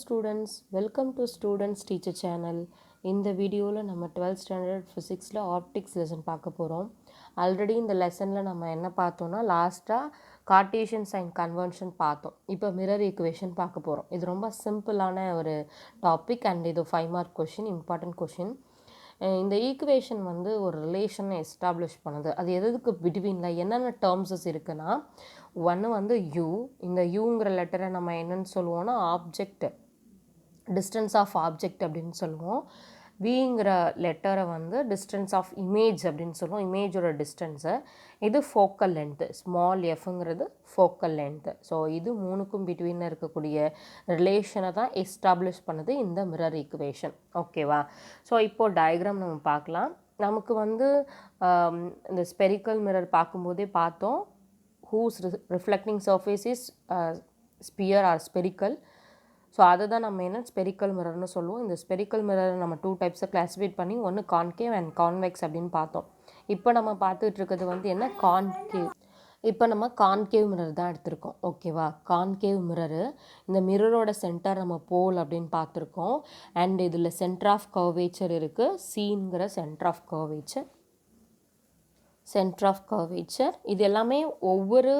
students, welcome to Students Teacher Channel. இந்த வீடியோவில் நம்ம 12th ஸ்டாண்டர்ட் ஃபிசிக்ஸில் ஆப்டிக்ஸ் லெசன் பார்க்க போகிறோம். ஆல்ரெடி இந்த லெசனில் நம்ம என்ன பார்த்தோம்னா லாஸ்ட்டாக கார்ட்டீசியன் சைன் கன்வென்ஷன் பார்த்தோம். இப்போ மிரர் ஈக்குவேஷன் பார்க்க போகிறோம். இது ரொம்ப சிம்பிளான ஒரு டாபிக் அண்ட் இது 5 மார்க் கொஷின், இம்பார்ட்டன்ட் கொஷின். இந்த ஈக்குவேஷன் வந்து ஒரு ரிலேஷனை எஸ்டாப்ளிஷ் பண்ணுது. அது எதுக்கு பிட்வீனில் என்னென்ன டேர்ம்ஸஸ் இருக்குன்னா, ஒன்று வந்து யூ. இந்த யூங்கிற லெட்டரை நம்ம என்னென்னு சொல்லுவோம்னா ஆப்ஜெக்ட், டிஸ்டன்ஸ் ஆஃப் ஆப்ஜெக்ட் அப்படின்னு சொல்லுவோம். விங்கிற லெட்டரை வந்து டிஸ்டன்ஸ் ஆஃப் இமேஜ் அப்படின்னு சொல்லுவோம், இமேஜோட டிஸ்டன்ஸு. இது ஃபோக்கல் லென்த்து, ஸ்மால் எஃப்ங்கிறது ஃபோக்கல் லென்த்து. ஸோ இது மூணுக்கும் பிட்வீனில் இருக்கக்கூடிய ரிலேஷனை தான் எஸ்டாப்ளிஷ் பண்ணுது இந்த மிரர் ஈக்குவேஷன். ஓகேவா? ஸோ இப்போது டயக்ராம் நம்ம பார்க்கலாம். நமக்கு வந்து இந்த ஸ்பெரிக்கல் மிரர் பார்க்கும்போதே பார்த்தோம், whose reflecting surface is sphere or spherical. So அதை தான் நம்ம என்ன ஸ்பெரிக்கல் மிரர்னு சொல்லுவோம். இந்த ஸ்பெரிக்கல் மிரரை நம்ம 2 டைப்ஸை கிளாஸிஃபைட் பண்ணி ஒன்று கான்கேவ் அண்ட் கான்வெக்ஸ் அப்படின்னு பார்த்தோம். இப்போ நம்ம பார்த்துட்டு இருக்கிறது வந்து என்ன, கான்கேவ். இப்போ நம்ம கான்கேவ் மிரர் தான் எடுத்திருக்கோம். ஓகேவா? கான்கேவ் மிரரு, இந்த மிரரோட சென்டர் நம்ம போல் அப்படின்னு பார்த்துருக்கோம். அண்ட் இதில் சென்டர் ஆஃப் கர்வேச்சர் இருக்குது, சீங்கிற centre of curvature, centre of curvature. இது எல்லாமே ஒவ்வொரு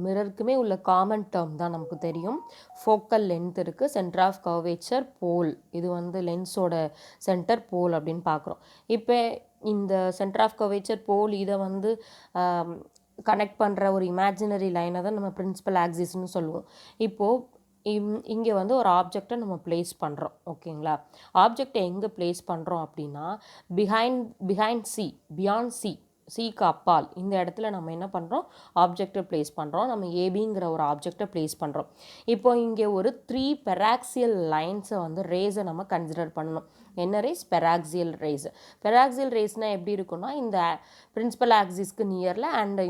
மிரருக்குமே உள்ள காமன் டேர்ம் தான் நமக்கு தெரியும். ஃபோக்கல் லென்த் இருக்குது, சென்டர் ஆஃப் கர்வேச்சர், போல். இது வந்து லென்ஸோட சென்டர், போல் அப்படின்னு பார்க்குறோம். இப்போ இந்த சென்டர் ஆஃப் கர்வேச்சர், போல், இதை வந்து கனெக்ட் பண்ணுற ஒரு இமேஜினரி லைனை தான் நம்ம பிரின்சிபல் ஆக்சிஸ்ன்னு சொல்லுவோம். இப்போது இங்கே வந்து ஒரு ஆப்ஜெக்டை நம்ம ப்ளேஸ் பண்ணுறோம். ஓகேங்களா? ஆப்ஜெக்டை எங்கே ப்ளேஸ் பண்ணுறோம் அப்படின்னா பிஹைண்ட் சி, பியாண்ட் சி, சிக்கு அப்பால் இந்த இடத்துல நம்ம என்ன பண்ணுறோம், ஆப்ஜெக்டை ப்ளேஸ் பண்ணுறோம். நம்ம ஏபிங்கிற ஒரு ஆப்ஜெக்டை ப்ளேஸ் பண்ணுறோம். இப்போ இங்கே ஒரு 3 பெராக்சியல் லைன்ஸை வந்து ரேஸை நம்ம கன்சிடர் பண்ணணும். என்ன ரேஸ்? பெராக்சியல் ரேஸ். பெராக்சியல் ரேஸ்னால் எப்படி இருக்குன்னா, இந்த பிரின்சிபல் ஆக்சிஸ்க்கு நியரில் அண்ட்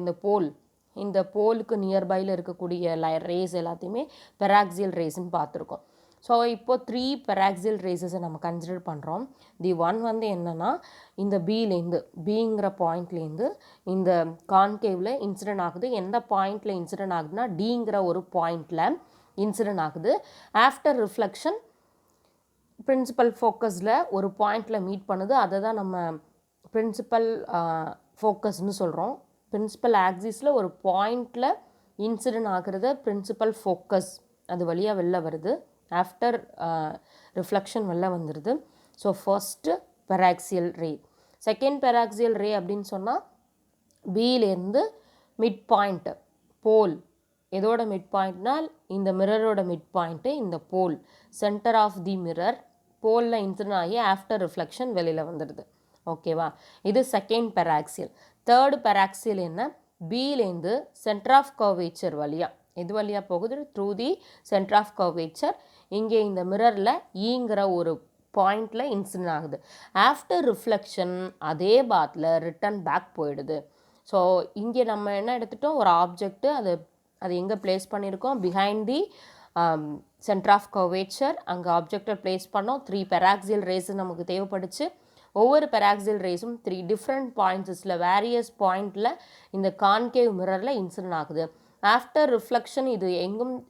இந்த போலுக்கு நியர்பையில் இருக்கக்கூடிய ரேஸ் எல்லாத்தையுமே பெராக்சியல் ரேஸ்ன்னு பார்த்துருக்கோம். ஸோ இப்போது 3 பெராக்சியல் ரேஸஸை நம்ம கன்சிடர் பண்ணுறோம். தி ஒன் வந்து என்னென்னா, இந்த பிங்கிற பாயிண்ட்லேருந்து இந்த கான்கேவில் இன்சிடென்ட் ஆகுது. எந்த பாயிண்டில் இன்சிடென்ட் ஆகுதுன்னா, டிங்கிற ஒரு பாயிண்டில் இன்சிடென்ட் ஆகுது. ஆஃப்டர் ரிஃப்ளெக்ஷன் பிரின்சிபல் ஃபோக்கஸில் ஒரு பாயிண்டில் மீட் பண்ணுது. அதை தான் நம்ம பிரின்சிபல் ஃபோக்கஸ்ன்னு சொல்கிறோம். பிரின்சிபல் ஆக்சிஸில் ஒரு பாயிண்டில் இன்சிடென்ட் ஆகிறது பிரின்சிபல் ஃபோக்கஸ், அது வழியாக வெளில வருது. ஆஃப்டர் ரிஃப்ளெக்ஷன் வெளில வந்துடுது. ஸோ ஃபர்ஸ்ட்டு பெராக்சியல் ரே. செகண்ட் பெராக்சியல் ரே அப்படின்னு சொன்னால், பியிலேருந்து மிட் பாயிண்ட்டு, போல். எதோட மிட் பாயிண்ட்னால் இந்த மிரரோட மிட் பாயிண்ட்டு இந்த pole, centre of the mirror, போலில் இன்சிடென்ட் ஆகி ஆஃப்டர் ரிஃப்ளெக்ஷன் வெளியில் வந்துடுது. ஓகேவா? இது செகண்ட் பெராக்சியல். தேர்டு பெராக்சியல் என்ன, பியிலேருந்து சென்டர் ஆஃப் கர்வேச்சர் வழியாக, இது வழியாக போகுது through the centre of curvature. இங்கே இந்த மிரரில் ஈங்கிற ஒரு பாயிண்டில் இன்சிடென்ட் ஆகுது. ஆஃப்டர் ரிஃப்ளெக்ஷன் அதே பாத்தில் ரிட்டன் பேக் போயிடுது. ஸோ இங்கே நம்ம என்ன எடுத்துட்டோம், ஒரு ஆப்ஜெக்ட்டு, அது எங்கே ப்ளேஸ் பண்ணியிருக்கோம், behind the centre of curvature. அங்கே ஆப்ஜெக்டை ப்ளேஸ் பண்ணோம். 3 பெராக்சியல் ரேஸ் நமக்கு தேவைப்படுச்சு. ஒவ்வொரு பெராக்சியல் ரேஸும் 3 டிஃப்ரெண்ட் பாயிண்ட்ஸில், வேரியஸ் பாயிண்டில் இந்த கான்கேவ் மிரரில் இன்சிடென்ட் ஆகுது. ஆஃப்டர் ரிஃப்ளெக்ஷன்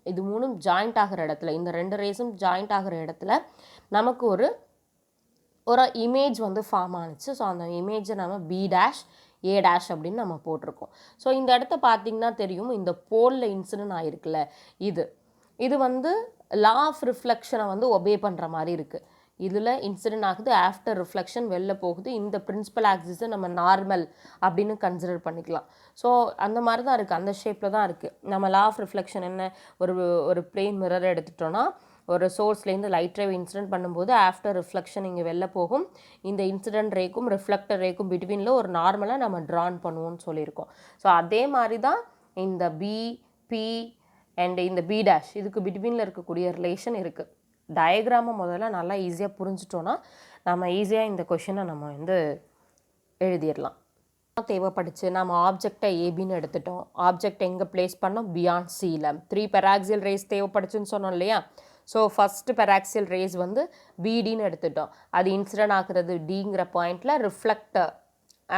இது மூணும் ஜாயிண்ட் ஆகிற இடத்துல, இந்த 2 ரேஸும் ஜாயிண்ட் ஆகிற இடத்துல நமக்கு ஒரு இமேஜ் வந்து ஃபார்ம் ஆனிச்சு. ஸோ அந்த இமேஜை நம்ம B', A' அப்படின்னு நம்ம போட்டிருக்கோம். ஸோ இந்த இடத்த பார்த்திங்கன்னா தெரியும், இந்த போலில் இன்சிடென்ட் ஆகிருக்குல்ல, இது வந்து லா ஆஃப் ரிஃப்ளெக்ஷனை வந்து ஒபே பண்ணுற மாதிரி இருக்குது. இதில் இன்சிடென்ட் ஆகுது, ஆஃப்டர் ரிஃப்ளெக்ஷன் வெளில போகுது. இந்த பிரின்சிபல் ஆக்சிஸை நம்ம நார்மல் அப்படின்னு கன்சிடர் பண்ணிக்கலாம். ஸோ அந்த மாதிரி தான் இருக்குது, அந்த ஷேப்பில் தான் இருக்குது. நம்ம லா ஆஃப் ரிஃப்ளெக்ஷன் என்ன, ஒரு பிளெயின் மிரரை எடுத்துட்டோன்னா, ஒரு சோர்ஸ்லேருந்து லைட் ரே இன்சிடென்ட் பண்ணும்போது ஆஃப்டர் ரிஃப்ளெக்ஷன் இங்கே வெளில போகும். இந்த இன்சிடென்ட் ரேக்கும் ரிஃப்ளெக்டர் ரேக்கும் பிட்வீனில் ஒரு நார்மலாக நம்ம ட்ரான் பண்ணுவோம்னு சொல்லியிருக்கோம். ஸோ அதே மாதிரி தான் இந்த பி அண்ட் இந்த B', இதுக்கு பிட்வீனில் இருக்கக்கூடிய ரிலேஷன் இருக்குது. டயக்ராமை முதல்ல நல்லா ஈஸியாக புரிஞ்சிட்டோன்னா நம்ம ஈஸியாக இந்த கொஷினை நம்ம வந்து எழுதிடலாம். தேவைப்படுச்சு, நம்ம ஆப்ஜெக்டை ஏபின்னு எடுத்துட்டோம். ஆப்ஜெக்ட் எங்கே ப்ளேஸ் பண்ணோம், பியாண்ட் சியில். 3 பெராக்சியல் ரேஸ் தேவைப்படுச்சுன்னு சொன்னோம் இல்லையா? ஸோ ஃபஸ்ட்டு பெராக்சியல் ரேஸ் வந்து பிடின்னு எடுத்துட்டோம். அது இன்சிடென்ட் ஆகுறது டிங்கிற பாயிண்டில்,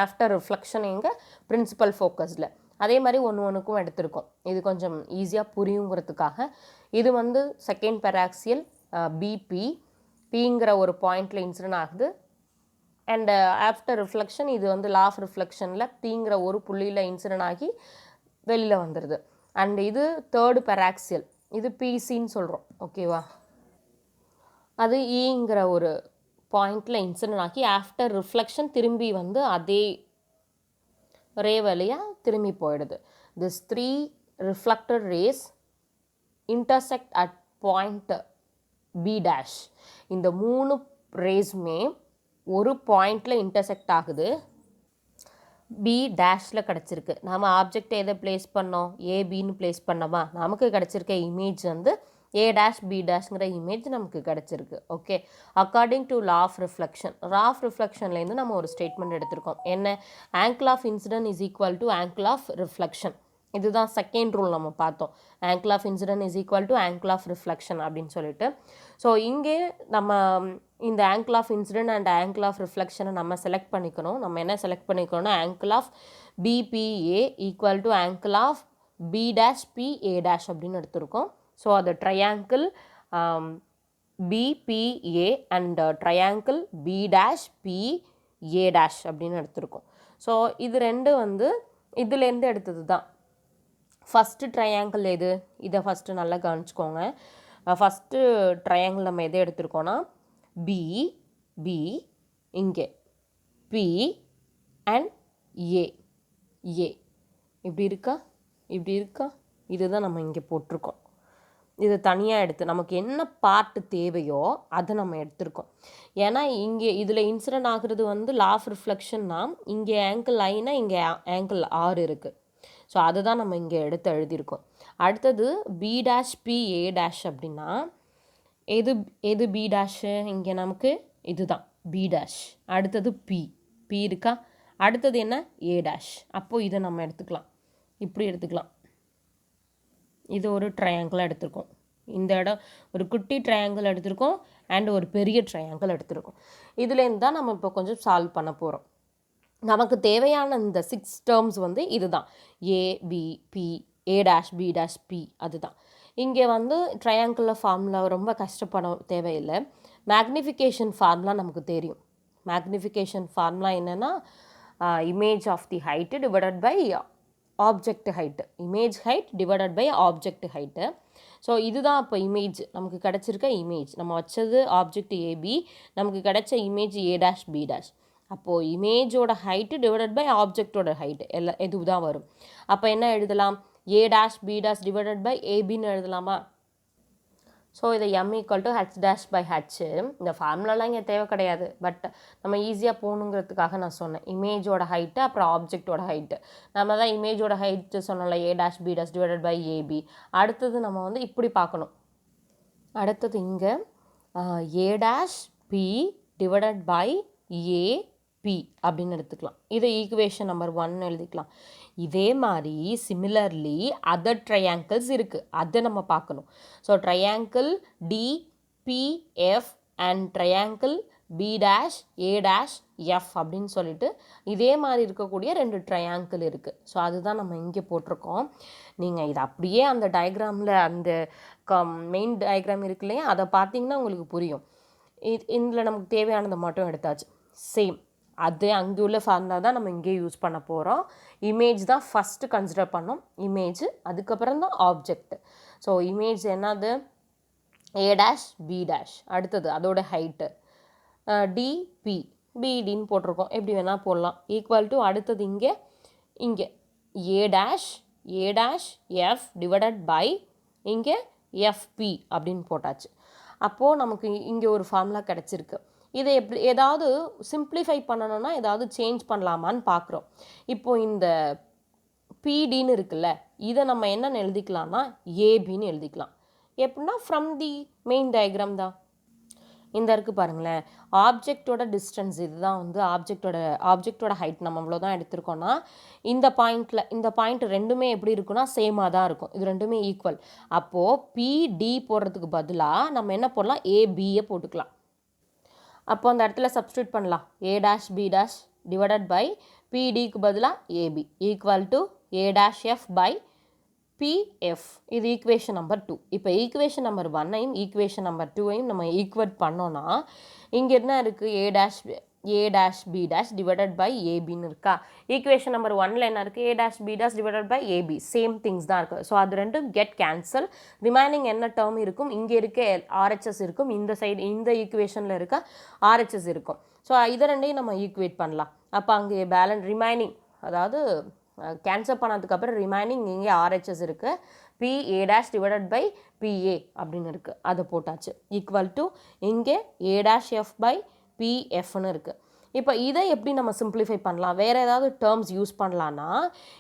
ஆஃப்டர் ரிஃப்ளெக்ஷன் எங்கே, பிரின்சிபல் ஃபோக்கஸில். அதே மாதிரி ஒன்றுக்கும் எடுத்திருக்கோம். இது கொஞ்சம் ஈஸியாக புரியுங்கிறதுக்காக. இது வந்து செகண்ட் பெராக்சியல், பிபி பிங்கிற ஒரு பாயிண்டில் இன்சிடென்ட் ஆகுது. அண்ட் ஆஃப்டர் ரிஃப்ளெக்ஷன் இது வந்து லா ஆஃப் ரிஃப்ளெக்ஷனில் பிங்கிற ஒரு புள்ளியில் இன்சிடென்ட் ஆகி வெளியில் வந்துடுது. அண்ட் இது தேர்டு பெராக்சியல், இது பிசின்னு சொல்கிறோம். ஓகேவா, அது ஈங்கிற ஒரு பாயிண்டில் இன்சிடென்ட் ஆகி ஆஃப்டர் ரிஃப்ளெக்ஷன் திரும்பி வந்து அதே ரே வழியாக திரும்பி போயிடுது. This 3 reflected rays intersect at point B dash. இந்த 3 ரேஸுமே ஒரு பாயிண்டில் இன்டர்செக்ட் ஆகுது, பி டேஷில் கிடச்சிருக்கு. நாம் ஆப்ஜெக்டை எதை ப்ளேஸ் பண்ணோம், ஏபின்னு ப்ளேஸ் பண்ணோமா, நமக்கு கிடச்சிருக்க இமேஜ் வந்து ஏ டேஷ் பி டேஷ்ங்கிற இமேஜ் நமக்கு கிடச்சிருக்கு. Okay, according to law of reflection, law of ரிஃப்ளெக்ஷன்லேருந்து நம்ம ஒரு ஸ்டேட்மெண்ட் எடுத்திருக்கோம். என்ன, angle of incident is equal to angle of reflection. இதுதான் செகண்ட் ரூல் நம்ம பார்த்தோம். Angle of incident is equal to angle of reflection அப்படின்னு சொல்லிட்டு. ஸோ இங்கே நம்ம இந்த angle of incident and angle of ரிஃப்ளெக்ஷனை நம்ம செலக்ட் பண்ணிக்கணும். நம்ம என்ன செலக்ட் பண்ணிக்கணும்னா angle of BBA equal to angle of P dash P A dash அப்படின்னு எடுத்திருக்கோம். ஸோ அது triangle PPA and triangle B dash P A dash அப்படின்னு எடுத்திருக்கோம். ஸோ இது ரெண்டு வந்து இதுலேருந்து எடுத்தது தான். ஃபஸ்ட்டு ட்ரையாங்கிள் எது, இதை ஃபஸ்ட்டு நல்லா கவனிச்சுக்கோங்க. ஃபஸ்ட்டு ட்ரையாங்கிள் நம்ம எதை எடுத்திருக்கோன்னா பி பி இங்கே பி அண்ட் ஏ ஏ இப்படி இருக்கா, இப்படி இருக்கா, இதுதான் நம்ம இங்கே போட்டிருக்கோம். இது தனியாக எடுத்து நமக்கு என்ன பார்ட்டு தேவையோ அதை நம்ம எடுத்திருக்கோம். ஏன்னா இங்கே இதில் இன்சிடென்ட் ஆகுறது வந்து லா ஆஃப் ரிஃப்ளெக்ஷன்னா இங்கே ஆங்கிள் ஐனா இங்கே ஆங்கிள் ஆர் இருக்குது. ஸோ அதை தான் நம்ம இங்கே எடுத்து எழுதியிருக்கோம். அடுத்தது P dash P A dash அப்படின்னா எது எது பி டேஷு, இங்கே நமக்கு இதுதான் பி டேஷ். அடுத்தது பி பி இருக்கா, அடுத்தது என்ன ஏ டேஷ். அப்போது இதை நம்ம எடுத்துக்கலாம், இப்படி எடுத்துக்கலாம். இது ஒரு ட்ரையாங்கிளாக எடுத்திருக்கோம். இந்த இடம் ஒரு குட்டி ட்ரையாங்கிள் எடுத்திருக்கோம் அண்ட் ஒரு பெரிய ட்ரையாங்கிள் எடுத்திருக்கோம். இதுலேருந்து தான் நம்ம இப்போ கொஞ்சம் சால்வ் பண்ண போகிறோம். நமக்கு தேவையான இந்த 6 டேர்ம்ஸ் வந்து இதுதான், A B B A dash B dash B. அதுதான் இங்கே வந்து ட்ரையாங்கிளில் ஃபார்முலா ரொம்ப கஷ்டப்பட தேவையில்லை. மேக்னிஃபிகேஷன் ஃபார்முலா நமக்கு தெரியும். மேக்னிஃபிகேஷன் ஃபார்முலா என்னென்னா image of the height divided by object height, image height divided by object height. So இதுதான் இப்போ இமேஜ் நமக்கு கிடச்சிருக்க இமேஜ். நம்ம வச்சது ஆப்ஜெக்ட் ஏபி, நமக்கு கிடைச்ச image A dash B dash. அப்போது இமேஜோட ஹைட்டு டிவைடட் பை ஆப்ஜெக்டோட ஹைட்டு எல்லாம் எது தான் வரும். அப்போ என்ன எழுதலாம், A dash B dash divided by ஏபின்னு எழுதலாமா. ஸோ இதை M equal to H dash by H. இந்த ஃபார்முலாலாம் இங்கே தேவை கிடையாது, பட் நம்ம ஈஸியாக போகணுங்கிறதுக்காக நான் சொன்னேன். இமேஜோட ஹைட்டு அப்புறம் ஆப்ஜெக்டோட ஹைட்டு, நம்ம தான் இமேஜோட ஹைட்டு சொன்னோம்ல, A dash B dash divided by AB. அடுத்தது நம்ம வந்து இப்படி பார்க்கணும். அடுத்தது இங்கே A dash B divided by A B அப்படின்னு எடுத்துக்கலாம். இதை ஈக்குவேஷன் நம்பர் 1 எழுதிக்கலாம். இதே மாதிரி சிமிலர்லி அதர் ட்ரையாங்கிள்ஸ் இருக்குது, அதை நம்ம பார்க்கணும். So triangle DPF and triangle B dash A dash F அப்படின்னு சொல்லிட்டு இதே மாதிரி இருக்கக்கூடிய 2 ட்ரையாங்கிள் இருக்குது. ஸோ அதுதான் நம்ம இங்கே போட்டிருக்கோம். நீங்கள் இது அப்படியே அந்த டயக்ராமில் அந்த மெயின் டயக்ராம் இருக்கு இல்லையா, அதை பார்த்தீங்கன்னா உங்களுக்கு புரியும். இதில் நமக்கு தேவையானதை மட்டும் எடுத்தாச்சு. சேம் அதே அங்கே உள்ள ஃபார்முலா தான் நம்ம இங்கே யூஸ் பண்ண போகிறோம். இமேஜ் தான் ஃபஸ்ட்டு கன்சிடர் பண்ணோம், இமேஜ், அதுக்கப்புறம் தான் ஆப்ஜெக்ட். ஸோ இமேஜ் என்னது, ஏ டேஷ் பி டேஷ், அடுத்தது அதோட ஹைட்டு டிபி பிடின்னு போட்டிருக்கோம், எப்படி வேணால் போடலாம். ஈக்குவல் டு அடுத்தது இங்கே இங்கே A dash F divided by இங்கே எஃப்பி அப்படின்னு போட்டாச்சு. அப்போது நமக்கு இங்கே ஒரு ஃபார்முலா கிடச்சிருக்கு. இதை எப்படி ஏதாவது சிம்பிளிஃபை பண்ணணும்னா ஏதாவது சேஞ்ச் பண்ணலாமான்னு பார்க்குறோம். இப்போது இந்த பிடின்னு இருக்குல்ல, இதை நம்ம என்னென்னு எழுதிக்கலாம்னா ஏபின்னு எழுதிக்கலாம். எப்படின்னா ஃப்ரம் தி மெயின் டயக்ராம் தான். இந்த இருக்குது பாருங்களேன், ஆப்ஜெக்டோட டிஸ்டன்ஸ் இதுதான் வந்து ஆப்ஜெக்டோட ஹைட் நம்ம இவ்வளோ தான் எடுத்திருக்கோன்னா இந்த பாயிண்ட் ரெண்டுமே எப்படி இருக்குன்னா சேமாக தான் இருக்கும். இது ரெண்டுமே ஈக்குவல். அப்போது பிடி போடுறதுக்கு பதிலாக நம்ம என்ன போடலாம், ஏபியை போட்டுக்கலாம். அப்போ அந்த இடத்துல சப்ஸ்டியூட் பண்ணலாம். A dash B dash divided by பிடிக்கு பதிலாக AB equal to A dash F by PF. இது ஈக்குவேஷன் நம்பர் 2. இப்போ ஈக்குவேஷன் நம்பர் 1ஐயும் ஈக்குவேஷன் நம்பர் 2ஐயும் நம்ம ஈக்குவேட் பண்ணோன்னா இங்கே என்ன இருக்குது A dash B dash divided by ABன்னு இருக்கா. ஈக்குவேஷன் நம்பர் 1ல் என்ன இருக்குது A dash B dash divided by AB. Same things தான் இருக்குது. ஸோ அது ரெண்டும் கெட் கேன்சல். ரிமைனிங் என்ன டேர்ம் இருக்கும், இங்கே இருக்க RHS இருக்கும், இந்த சைடு இந்த ஈக்குவேஷனில் இருக்க RHS இருக்கும். ஸோ இதை ரெண்டையும் நம்ம ஈக்குவேட் பண்ணலாம். அப்போ அங்கே பேலன்ஸ் ரிமைனிங், அதாவது கேன்சல் பண்ணதுக்கப்புறம் ரிமைனிங் இங்கே RHS இருக்குது, PA dash divided by PA அப்படின்னு இருக்குது. அதை போட்டாச்சு. ஈக்குவல் டு இங்கே A dash F by PFன்னு இருக்குது. இப்போ இதை எப்படி நம்ம சிம்பிளிஃபை பண்ணலாம், வேறு ஏதாவது டேர்ம்ஸ் யூஸ் பண்ணலான்னா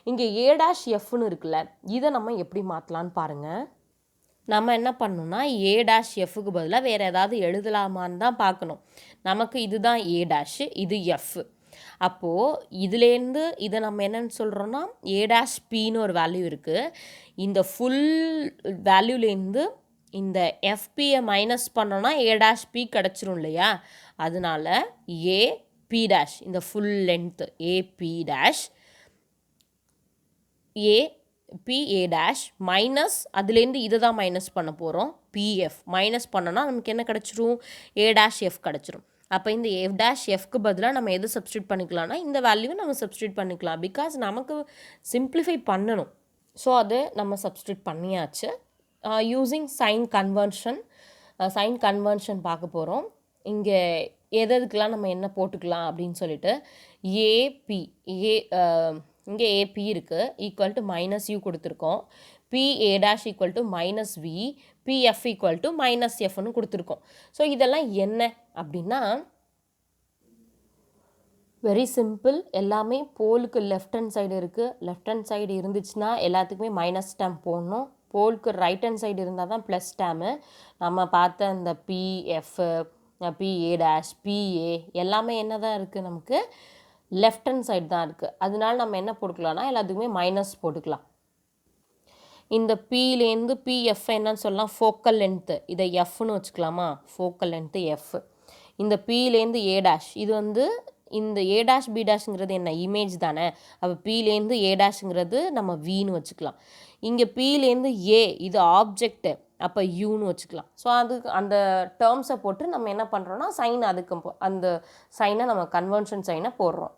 இங்கே A dash Fன்னு இருக்குல்ல, இதை நம்ம எப்படி மாற்றலான்னு பாருங்கள். நம்ம என்ன பண்ணணும்னா A dash Fக்கு பதிலாக வேறு ஏதாவது எழுதலாமான்னு தான் பார்க்கணும். நமக்கு இதுதான் A dash, இது F. அப்போது இதுலேருந்து இதை நம்ம என்னென்னு சொல்கிறோன்னா A dash Pன்னு ஒரு வேல்யூ இருக்குது. இந்த ஃபுல் வேல்யூலேருந்து இந்த FPயை மைனஸ் பண்ணோன்னா A dash P கிடச்சிரும் இல்லையா. அதனால AP dash இந்த full length AP dash PA dash minus அதுலேருந்து இதை தான் மைனஸ் பண்ண போகிறோம் PF. மைனஸ் பண்ணோன்னா நமக்கு என்ன கிடச்சிரும் A dash F கிடச்சிரும். அப்போ இந்த F dash Fக்கு பதிலாக நம்ம எது சப்ஸ்டியூட் பண்ணிக்கலாம்னா இந்த வேல்யூவை நம்ம சப்ஸ்டியூட் பண்ணிக்கலாம். பிகாஸ் நமக்கு சிம்பிளிஃபை பண்ணணும். ஸோ அது நம்ம சப்ஸ்டியூட் பண்ணியாச்சு. யூஸிங் சைன் கன்வர்ஷன் பார்க்க போகிறோம். இங்கே எதுக்கெலாம் நம்ம என்ன போட்டுக்கலாம் அப்படின்னு சொல்லிட்டு இங்கே AP இருக்குது, ஈக்குவல் டு மைனஸ் U கொடுத்துருக்கோம். PA dash equal to minus V, PF equal to minus Fன்னு கொடுத்துருக்கோம். ஸோ இதெல்லாம் என்ன அப்படின்னா வெரி சிம்பிள். எல்லாமே போலுக்கு லெஃப்ட் ஹேண்ட் சைடு இருக்குது. லெஃப்ட் ஹேண்ட் சைடு இருந்துச்சுன்னா எல்லாத்துக்குமே மைனஸ் டேம் போடணும். போலுக்கு ரைட் ஹேண்ட் சைடு இருந்தால் தான் ப்ளஸ் டேமு. நம்ம பார்த்த இந்த PF, PA dash, PA எல்லாமே என்ன தான் இருக்குது, நமக்கு லெஃப்ட் ஹேண்ட் சைடு தான் இருக்குது. அதனால நம்ம என்ன போட்டுக்கலாம்னா எல்லாத்துக்குமே மைனஸ் போட்டுக்கலாம். இந்த Pலேருந்து PF என்னன்னு சொல்லலாம், ஃபோக்கல் லென்த்து. இதை Fன்னு வச்சுக்கலாமா, ஃபோக்கல் லென்த்து F. இந்த Pலேருந்து A dash, இது வந்து இந்த A dash B dashங்கிறது என்ன, இமேஜ் தானே. அப்போ Pலேருந்து A dashங்கிறது நம்ம Vன்னு வச்சுக்கலாம். இங்கே Pலேருந்து A, இது ஆப்ஜெக்ட்டு, அப்போ Uன்னு வச்சுக்கலாம். ஸோ அதுக்கு அந்த டேர்ம்ஸை போட்டு நம்ம என்ன பண்ணுறோன்னா சைன், அதுக்கு அந்த சைனை நம்ம கன்வர்ஷன் சைனை போடுறோம்.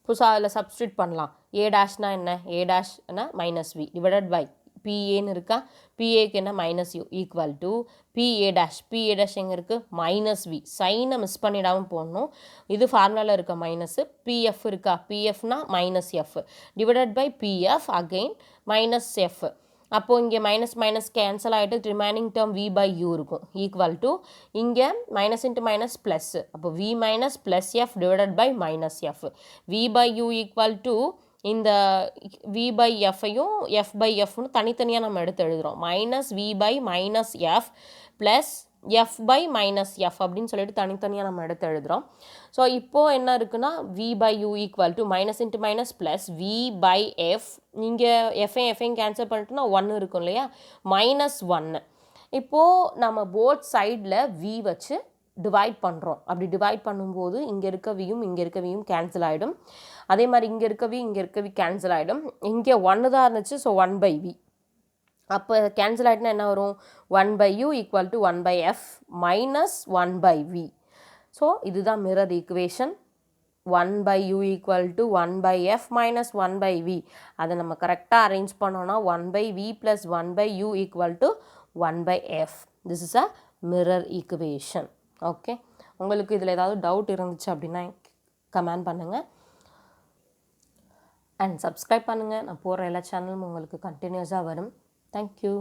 புதுசாக அதில் சப்ஸ்டியூட் பண்ணலாம். A டேஷ்னா என்ன, A டேஷ்னா மைனஸ் V டிவைடட் பை PAன்னு இருக்கா, PAக்கு என்ன minus U equal to PA dash எங்கே இருக்குது மைனஸ் V. சைனை மிஸ் பண்ணிடாமல் போடணும். இது ஃபார்முலாவில் இருக்க மைனஸு. PF இருக்கா, PFனா minus F divided by PF again minus F. அப்போது இங்கே மைனஸ் கேன்சல் ஆகிட்டு remaining term V by U இருக்கும் ஈக்குவல் டு இங்கே மைனஸ் இன்ட்டு மைனஸ் ப்ளஸ்ஸு. அப்போ V minus plus F divided by minus F. V by U equal to இந்த V by Fஐயும் F by Fன்னு தனித்தனியாக நம்ம எடுத்து எழுதுகிறோம். Minus V by minus F plus F by minus F அப்படின்னு சொல்லிட்டு தனித்தனியாக நம்ம எடுத்து எழுதுகிறோம். ஸோ இப்போது என்ன இருக்குன்னா V by U equal to minus into minus plus V by F. இங்கே எஃப்ஐயும் கேன்சல் பண்ணிட்டுனா 1 இருக்கும் இல்லையா, மைனஸ் 1. இப்போது நம்ம போத் சைடில் V வச்சு டிவைட் பண்ணுறோம். அப்படி டிவைட் பண்ணும்போது இங்கே இருக்க வியும் இங்கே இருக்க வியும் கேன்சல் ஆகிடும். அதே மாதிரி இங்கே இருக்க வி கேன்சல் ஆகிடும். இங்கே 1 தான் இருந்துச்சு, ஸோ 1 by V. அப்போ கேன்சல் ஆகிட்டுனா என்ன வரும், 1 by U equal to 1 by F minus 1 by V. So இதுதான் mirror equation. 1 by U equal to 1 by F minus 1 by V. அதை நம்ம கரெக்டாக அரேஞ்ச் பண்ணோன்னா 1 by V plus 1 by U equal to 1 by F. This is a mirror equation. Okay, உங்களுக்கு இதில் ஏதாவது doubt இருந்துச்சு அப்படின்னா கமெண்ட் பண்ணுங்கள் அண்ட் சப்ஸ்கிரைப் பண்ணுங்கள். நான் போடுற எல்லா சேனலும் உங்களுக்கு கண்டினியூஸாக வரும். தேங்க்யூ.